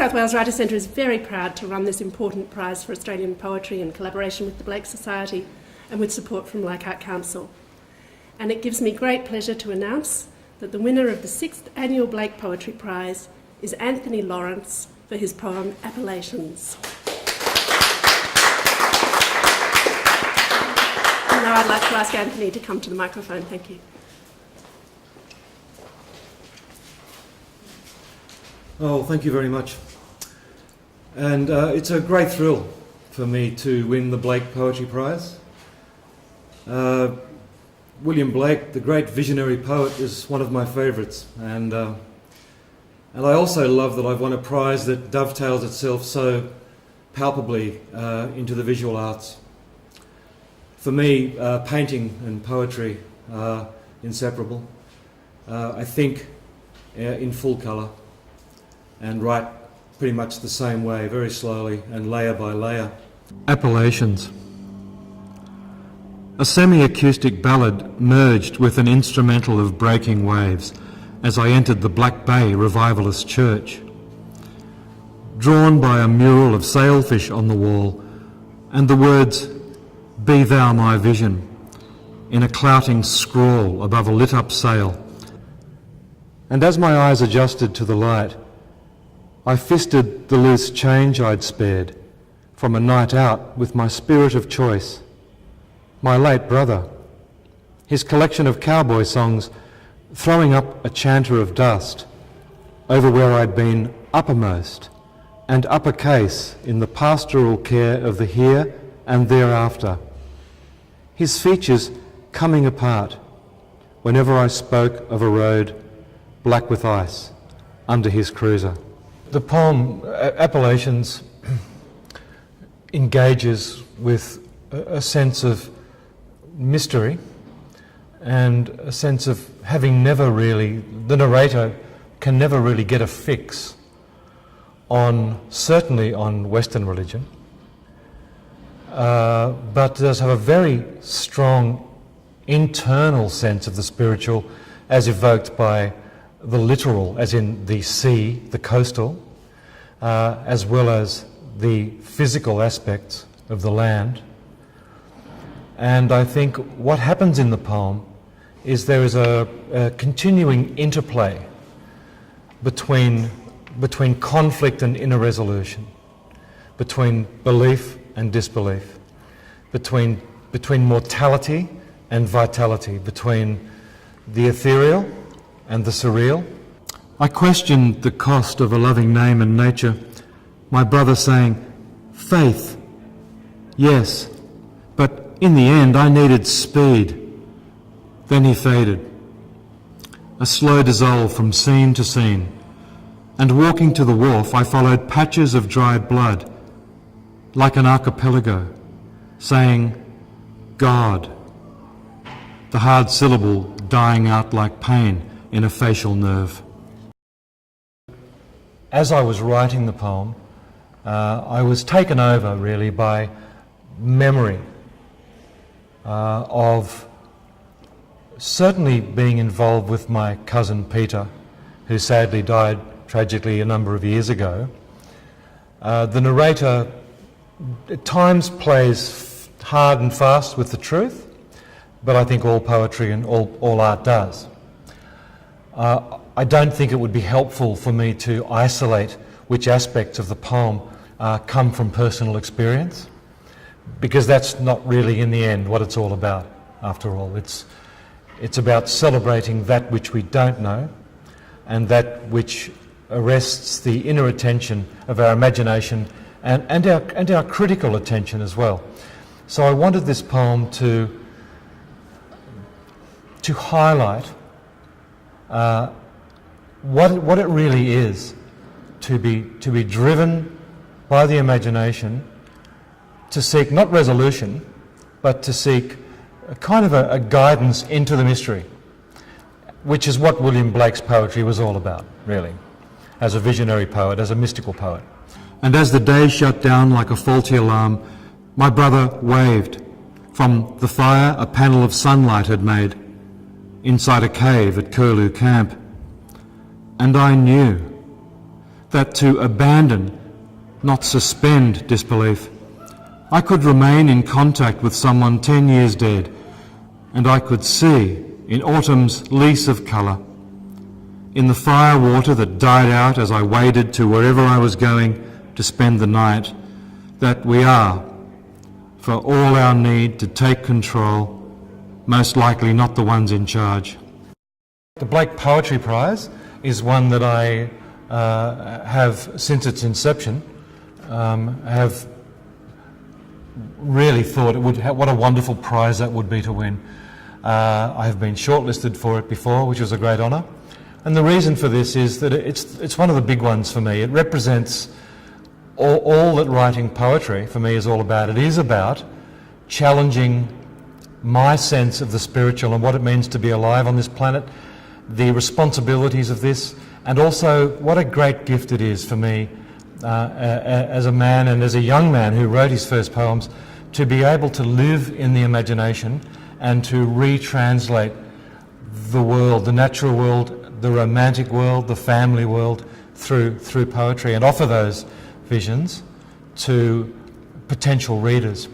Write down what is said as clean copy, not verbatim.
South Wales Writers' Centre is very proud to run this important prize for Australian poetry in collaboration with the Blake Society and with support from Leichhardt Council. And it gives me great pleasure to announce that the winner of the 6th Annual Blake Poetry Prize is Anthony Lawrence for his poem Appellations. And now I'd like to ask Anthony to come to the microphone. Thank you. Oh, thank you very much. And it's a great thrill for me to win the Blake Poetry Prize. William Blake, the great visionary poet, is one of my favourites, and I also love that I've won a prize that dovetails itself so palpably into the visual arts. For me, painting and poetry are inseparable. I think in full colour and write pretty much the same way, very slowly and layer by layer. Appellations. A semi-acoustic ballad merged with an instrumental of breaking waves as I entered the Black Bay Revivalist Church. Drawn by a mural of sailfish on the wall and the words, "Be thou my vision," in a clouting scrawl above a lit-up sail. And as my eyes adjusted to the light, I fisted the loose change I'd spared from a night out with my spirit of choice, my late brother, his collection of cowboy songs throwing up a chanter of dust over where I'd been uppermost and uppercase in the pastoral care of the here and thereafter, his features coming apart whenever I spoke of a road black with ice under his cruiser. The poem Appellations engages with a sense of mystery and a sense of having never really, the narrator can never really get a fix on, certainly on Western religion, but does have a very strong internal sense of the spiritual as evoked by the literal, as in the sea, the coastal, as well as the physical aspects of the land. And I think what happens in the poem is there is a continuing interplay between conflict and inner resolution, between belief and disbelief, between mortality and vitality, between the ethereal and the surreal. I questioned the cost of a loving name and nature, my brother saying, "Faith, yes, but in the end I needed speed." Then he faded, a slow dissolve from scene to scene, and walking to the wharf I followed patches of dry blood, like an archipelago, saying, "God," the hard syllable dying out like pain in a facial nerve. As I was writing the poem, I was taken over really by memory of certainly being involved with my cousin Peter, who sadly died tragically a number of years ago. The narrator at times plays hard and fast with the truth, but I think all poetry and all art does. I don't think it would be helpful for me to isolate which aspects of the poem come from personal experience, because that's not really in the end what it's all about, after all. It's about celebrating that which we don't know and that which arrests the inner attention of our imagination and our critical attention as well. So I wanted this poem to highlight what it really is to be driven by the imagination, to seek not resolution, but to seek a kind of a guidance into the mystery, which is what William Blake's poetry was all about, really, as a visionary poet, as a mystical poet. And as the day shut down like a faulty alarm, my brother waved from the fire a panel of sunlight had made inside a cave at Curlew Camp. And I knew that to abandon, not suspend disbelief, I could remain in contact with someone 10 years dead, and I could see, in autumn's lease of colour, in the fire water that died out as I waded to wherever I was going to spend the night, that we are, for all our need to take control, most likely not the ones in charge. The Blake Poetry Prize is one that I have, since its inception, have really thought what a wonderful prize that would be to win. I have been shortlisted for it before, which was a great honour. And the reason for this is that it's one of the big ones for me. It represents all that writing poetry for me is all about. It is about challenging my sense of the spiritual and what it means to be alive on this planet, the responsibilities of this, and also what a great gift it is for me as a man and as a young man who wrote his first poems to be able to live in the imagination and to retranslate the world, the natural world, the romantic world, the family world through poetry and offer those visions to potential readers.